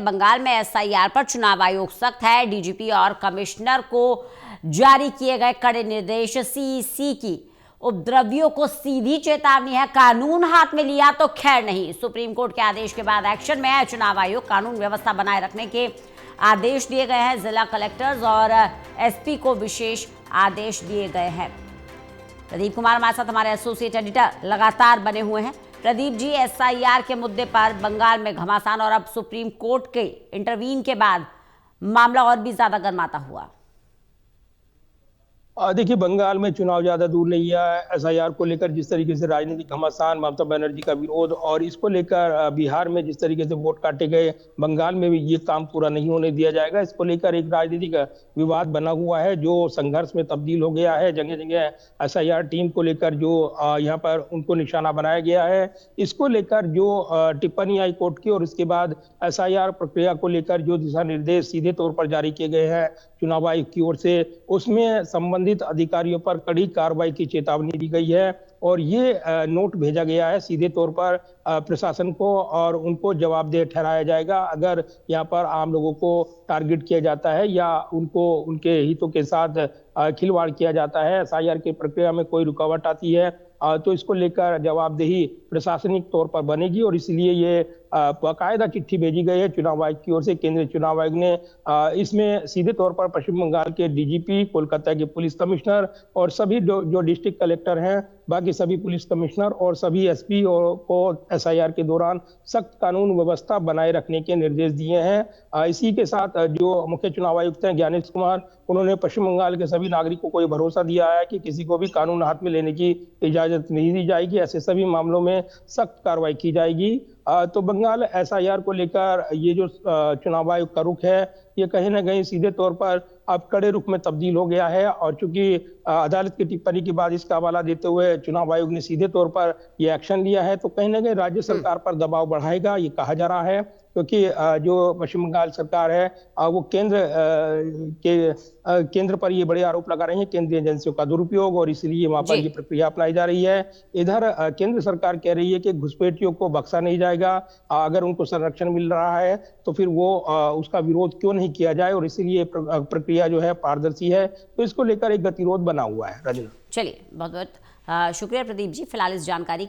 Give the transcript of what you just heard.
बंगाल में एसआईआर पर चुनाव आयोग सख्त है। डीजीपी और कमिश्नर को जारी किए गए कड़े निर्देश। सीईसी की उपद्रवियों को सीधी चेतावनी है, कानून हाथ में लिया तो खैर नहीं। सुप्रीम कोर्ट के आदेश के बाद एक्शन में है चुनाव आयोग। कानून व्यवस्था बनाए रखने के आदेश दिए गए हैं। जिला कलेक्टर्स और एसपी को विशेष आदेश दिए गए हैं। प्रदीप कुमार हमारे साथ, हमारे एसोसिएट एडिटर लगातार बने हुए हैं। प्रदीप जी, एसआईआर के मुद्दे पर बंगाल में घमासान और अब सुप्रीम कोर्ट के इंटरवीन के बाद मामला और भी ज्यादा गर्माता हुआ। देखिए, बंगाल में चुनाव ज्यादा दूर नहीं है। एसआईआर को लेकर जिस तरीके से राजनीतिक घमासान, ममता बनर्जी का विरोध और इसको लेकर बिहार में जिस तरीके से वोट काटे गए, बंगाल में भी ये काम पूरा नहीं होने दिया जाएगा। इसको लेकर एक राजनीतिक विवाद बना हुआ है जो संघर्ष में तब्दील हो गया है। जगह जगह एसआईआर टीम को लेकर जो यहाँ पर उनको निशाना बनाया गया है, इसको लेकर जो टिप्पणी आई कोर्ट की और उसके बाद एसआईआर प्रक्रिया को लेकर जो दिशा निर्देश सीधे तौर पर जारी किए गए हैं चुनाव आयोग की ओर से, उसमें संबंधित अधिकारियों पर कड़ी कार्रवाई की चेतावनी दी गई है और ये नोट भेजा गया है सीधे तौर पर प्रशासन को और उनको जवाबदेह ठहराया जाएगा अगर यहाँ पर आम लोगों को टारगेट किया जाता है या उनको उनके हितों के साथ खिलवाड़ किया जाता है। एसआईआर की प्रक्रिया में कोई रुकावट आती है तो इसको लेकर जवाबदेही प्रशासनिक तौर पर बनेगी और इसलिए ये बाकायदा चिट्ठी भेजी गई है चुनाव आयोग की ओर से। केंद्रीय चुनाव आयोग ने इसमें सीधे तौर पर पश्चिम बंगाल के डीजीपी, कोलकाता के पुलिस कमिश्नर और सभी जो डिस्ट्रिक्ट कलेक्टर हैं, बाकी सभी पुलिस कमिश्नर और सभी एसपी को एसआईआर के दौरान सख्त कानून व्यवस्था बनाए रखने के निर्देश दिए हैं। इसी के साथ जो मुख्य चुनाव आयुक्त हैं ज्ञानेश कुमार, उन्होंने पश्चिम बंगाल के सभी नागरिकों को ये भरोसा दिया है कि किसी को भी कानून हाथ में लेने की इजाजत नहीं दी जाएगी। ऐसे सभी मामलों में सख्त कार्रवाई की जाएगी। तो बंगाल एसआईआर को लेकर ये जो चुनाव आयोग का रुख है, ये कहीं ना कहीं सीधे तौर पर अब कड़े रुख में तब्दील हो गया है और चूंकि अदालत की टिप्पणी के बाद इसका हवाला देते हुए चुनाव आयोग ने सीधे तौर पर ये एक्शन लिया है, तो कहीं ना कहीं राज्य सरकार पर दबाव बढ़ाएगा, ये कहा जा रहा है। क्योंकि जो पश्चिम बंगाल सरकार है वो केंद्र पर ये बड़े आरोप लगा रही है, केंद्रीय एजेंसियों का दुरुपयोग, और इसलिए वहां पर ये प्रक्रिया अपनाई जा रही है। इधर केंद्र सरकार कह रही है कि घुसपैठियों को बख्शा नहीं जाएगा, अगर उनको संरक्षण मिल रहा है तो फिर वो उसका विरोध क्यों नहीं किया जाए, और इसीलिए प्रक्रिया जो है पारदर्शी है। तो इसको लेकर एक गतिरोध बना हुआ है। रजना, चलिए, बहुत बहुत शुक्रिया प्रदीप जी फिलहाल इस जानकारी